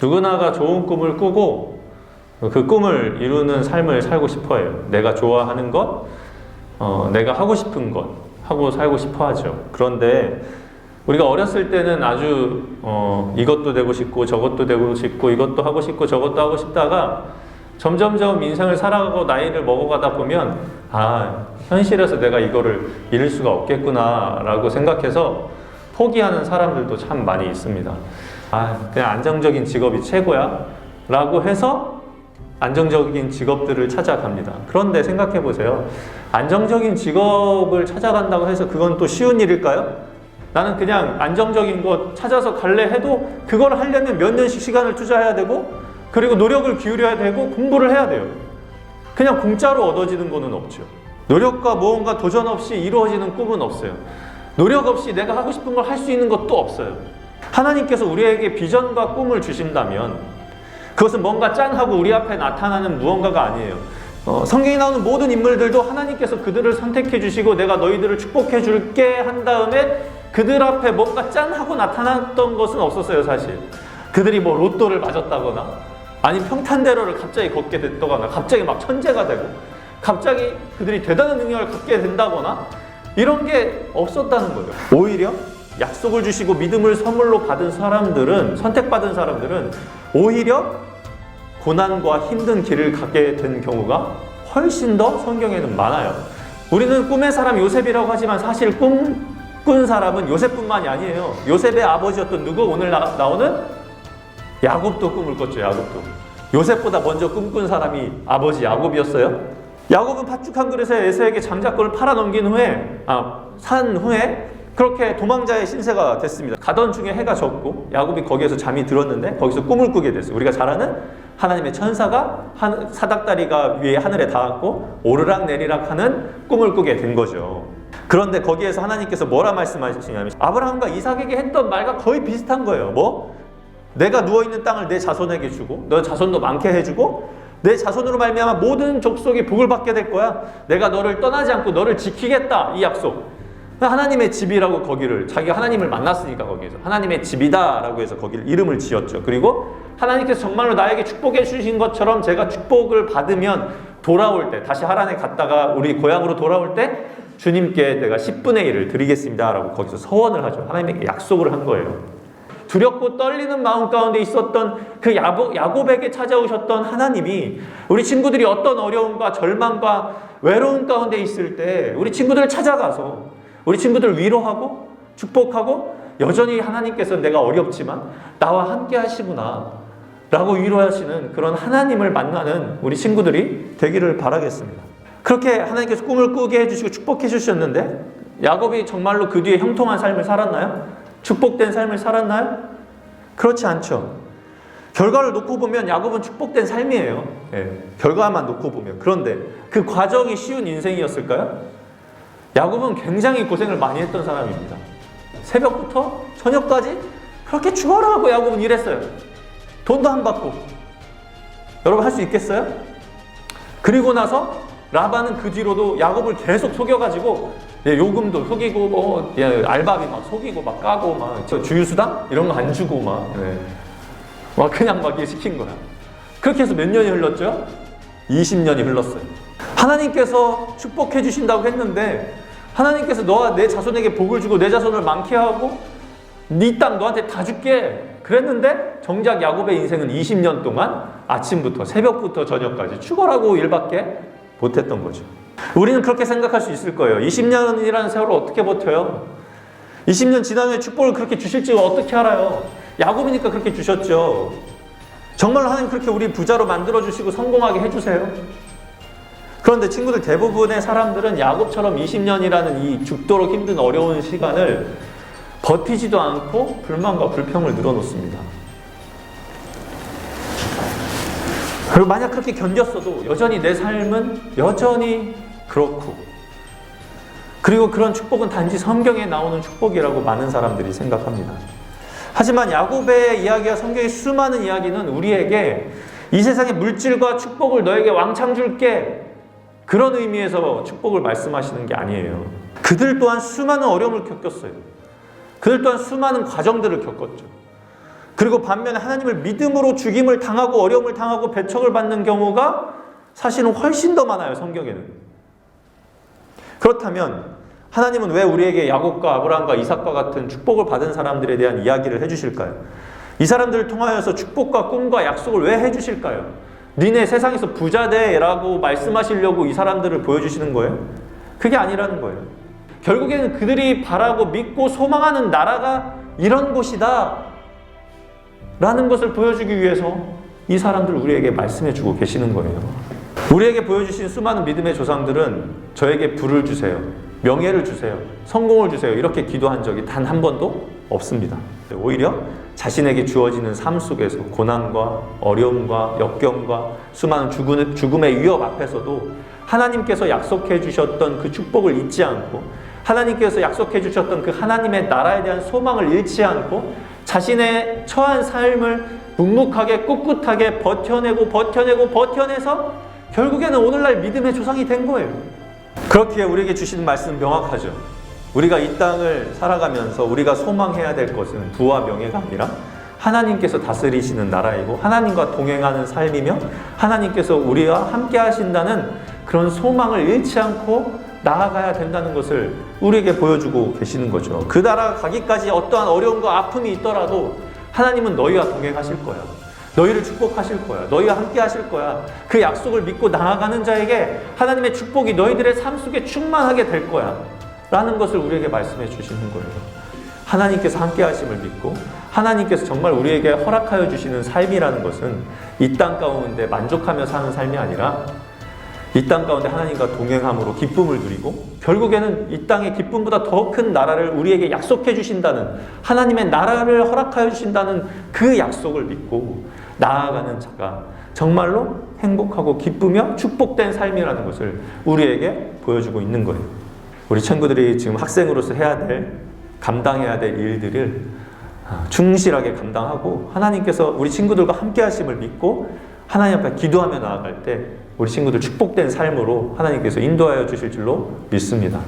누구나가 좋은 꿈을 꾸고 그 꿈을 이루는 삶을 살고 싶어 해요. 내가 좋아하는 것, 내가 하고 싶은 것 하고 살고 싶어 하죠. 그런데 우리가 어렸을 때는 아주 이것도 되고 싶고 저것도 되고 싶고 이것도 하고 싶고 저것도 하고 싶다가 점점점 인생을 살아가고 나이를 먹어가다 보면 현실에서 내가 이거를 이룰 수가 없겠구나 라고 생각해서 포기하는 사람들도 참 많이 있습니다. 그냥 안정적인 직업이 최고야 라고 해서 안정적인 직업들을 찾아갑니다. 그런데 생각해 보세요. 안정적인 직업을 찾아간다고 해서 그건 또 쉬운 일일까요? 나는 그냥 안정적인 것 찾아서 갈래 해도 그걸 하려면 몇 년씩 시간을 투자해야 되고 그리고 노력을 기울여야 되고 공부를 해야 돼요. 그냥 공짜로 얻어지는 거는 없죠. 노력과 모험과 도전 없이 이루어지는 꿈은 없어요. 노력 없이 내가 하고 싶은 걸 할 수 있는 것도 없어요. 하나님께서 우리에게 비전과 꿈을 주신다면 그것은 뭔가 짠하고 우리 앞에 나타나는 무언가가 아니에요. 성경에 나오는 모든 인물들도 하나님께서 그들을 선택해 주시고 내가 너희들을 축복해 줄게 한 다음에 그들 앞에 뭔가 짠하고 나타났던 것은 없었어요. 사실 그들이 뭐 로또를 맞았다거나 아니면 평탄대로를 갑자기 걷게 됐다거나 갑자기 막 천재가 되고 갑자기 그들이 대단한 능력을 갖게 된다거나 이런 게 없었다는 거예요. 오히려 약속을 주시고 믿음을 선물로 받은 사람들은, 선택받은 사람들은 오히려 고난과 힘든 길을 가게 된 경우가 훨씬 더 성경에는 많아요. 우리는 꿈의 사람 요셉이라고 하지만 사실 꿈꾼 사람은 요셉뿐만이 아니에요. 요셉의 아버지였던 누구? 오늘 나오는 야곱도 꿈을 꿨죠. 야곱도. 요셉보다 먼저 꿈꾼 사람이 아버지 야곱이었어요. 야곱은 팥죽 한 그릇에 에서에게 장자권을 팔아넘긴 후에 산 후에 그렇게 도망자의 신세가 됐습니다. 가던 중에 해가 졌고 야곱이 거기에서 잠이 들었는데 거기서 꿈을 꾸게 됐어요. 우리가 잘 아는 하나님의 천사가 사닥다리가 위에 하늘에 닿았고 오르락내리락 하는 꿈을 꾸게 된 거죠. 그런데 거기에서 하나님께서 뭐라 말씀하시냐면 아브라함과 이삭에게 했던 말과 거의 비슷한 거예요. 내가 누워있는 땅을 내 자손에게 주고 너 자손도 많게 해주고 내 자손으로 말미암아 모든 족속이 복을 받게 될 거야. 내가 너를 떠나지 않고 너를 지키겠다. 이 약속. 하나님의 집이라고 거기를 자기가 하나님을 만났으니까 거기에서 하나님의 집이다 라고 해서 거기를 이름을 지었죠. 그리고 하나님께서 정말로 나에게 축복해 주신 것처럼 제가 축복을 받으면 돌아올 때 다시 하란에 갔다가 우리 고향으로 돌아올 때 주님께 내가 10분의 1을 드리겠습니다 라고 거기서 서원을 하죠. 하나님에게 약속을 한 거예요. 두렵고 떨리는 마음 가운데 있었던 그 야곱에게 찾아오셨던 하나님이 우리 친구들이 어떤 어려움과 절망과 외로움 가운데 있을 때 우리 친구들을 찾아가서 우리 친구들을 위로하고 축복하고 여전히 하나님께서 내가 어렵지만 나와 함께 하시구나 라고 위로하시는 그런 하나님을 만나는 우리 친구들이 되기를 바라겠습니다. 그렇게 하나님께서 꿈을 꾸게 해주시고 축복해 주셨는데 야곱이 정말로 그 뒤에 형통한 삶을 살았나요? 축복된 삶을 살았나요? 그렇지 않죠. 결과를 놓고 보면 야곱은 축복된 삶이에요. 결과만 놓고 보면. 그런데 그 과정이 쉬운 인생이었을까요? 야곱은 굉장히 고생을 많이 했던 사람입니다. 새벽부터 저녁까지 그렇게 죽어라 하고 야곱은 일했어요. 돈도 안 받고. 여러분 할 수 있겠어요? 그리고 나서 라반은 그 뒤로도 야곱을 계속 속여가지고 요금도 속이고 알바비 막 속이고 막 까고 막 주유수당 이런 거 안 주고 막 그냥 막 이렇게 시킨 거야. 그렇게 해서 몇 년이 흘렀죠? 20년이 흘렀어요. 하나님께서 축복해 주신다고 했는데 하나님께서 너와 내 자손에게 복을 주고 내 자손을 많게 하고 네 땅 너한테 다 줄게 그랬는데 정작 야곱의 인생은 20년 동안 아침부터 새벽부터 저녁까지 죽어라고 일밖에 못했던 거죠. 우리는 그렇게 생각할 수 있을 거예요. 20년이라는 세월을 어떻게 버텨요? 20년 지난 후에 축복을 그렇게 주실지 어떻게 알아요? 야곱이니까 그렇게 주셨죠. 정말로 하나님 그렇게 우리 부자로 만들어주시고 성공하게 해주세요. 그런데 친구들 대부분의 사람들은 야곱처럼 20년이라는 이 죽도록 힘든 어려운 시간을 버티지도 않고 불만과 불평을 늘어놓습니다. 그리고 만약 그렇게 견뎠어도 여전히 내 삶은 여전히 그렇고 그리고 그런 축복은 단지 성경에 나오는 축복이라고 많은 사람들이 생각합니다. 하지만 야곱의 이야기와 성경의 수많은 이야기는 우리에게 이 세상의 물질과 축복을 너에게 왕창 줄게 그런 의미에서 축복을 말씀하시는 게 아니에요. 그들 또한 수많은 어려움을 겪었어요. 그들 또한 수많은 과정들을 겪었죠. 그리고 반면에 하나님을 믿음으로 죽임을 당하고 어려움을 당하고 배척을 받는 경우가 사실은 훨씬 더 많아요, 성경에는. 그렇다면 하나님은 왜 우리에게 야곱과 아브라함과 이삭과 같은 축복을 받은 사람들에 대한 이야기를 해주실까요? 이 사람들을 통하여서 축복과 꿈과 약속을 왜 해주실까요? 니네 세상에서 부자 돼라고 말씀하시려고 이 사람들을 보여주시는 거예요? 그게 아니라는 거예요. 결국에는 그들이 바라고 믿고 소망하는 나라가 이런 곳이다 라는 것을 보여주기 위해서 이 사람들 우리에게 말씀해주고 계시는 거예요. 우리에게 보여주신 수많은 믿음의 조상들은 저에게 부를 주세요, 명예를 주세요, 성공을 주세요 이렇게 기도한 적이 단 한 번도 없습니다. 오히려 자신에게 주어지는 삶 속에서 고난과 어려움과 역경과 수많은 죽음의 위협 앞에서도 하나님께서 약속해 주셨던 그 축복을 잊지 않고 하나님께서 약속해 주셨던 그 하나님의 나라에 대한 소망을 잃지 않고 자신의 처한 삶을 묵묵하게 꿋꿋하게 버텨내서 결국에는 오늘날 믿음의 조상이 된 거예요. 그렇기에 우리에게 주시는 말씀은 명확하죠. 우리가 이 땅을 살아가면서 우리가 소망해야 될 것은 부와 명예가 아니라 하나님께서 다스리시는 나라이고 하나님과 동행하는 삶이며 하나님께서 우리와 함께 하신다는 그런 소망을 잃지 않고 나아가야 된다는 것을 우리에게 보여주고 계시는 거죠. 그 나라 가기까지 어떠한 어려움과 아픔이 있더라도 하나님은 너희와 동행하실 거야. 너희를 축복하실 거야. 너희와 함께 하실 거야. 그 약속을 믿고 나아가는 자에게 하나님의 축복이 너희들의 삶 속에 충만하게 될 거야 라는 것을 우리에게 말씀해 주시는 거예요. 하나님께서 함께 하심을 믿고 하나님께서 정말 우리에게 허락하여 주시는 삶이라는 것은 이 땅 가운데 만족하며 사는 삶이 아니라 이 땅 가운데 하나님과 동행함으로 기쁨을 누리고 결국에는 이 땅의 기쁨보다 더 큰 나라를 우리에게 약속해 주신다는 하나님의 나라를 허락하여 주신다는 그 약속을 믿고 나아가는 자가 정말로 행복하고 기쁘며 축복된 삶이라는 것을 우리에게 보여주고 있는 거예요. 우리 친구들이 지금 학생으로서 감당해야 될 일들을 충실하게 감당하고 하나님께서 우리 친구들과 함께 하심을 믿고 하나님 앞에 기도하며 나아갈 때 우리 친구들 축복된 삶으로 하나님께서 인도하여 주실 줄로 믿습니다.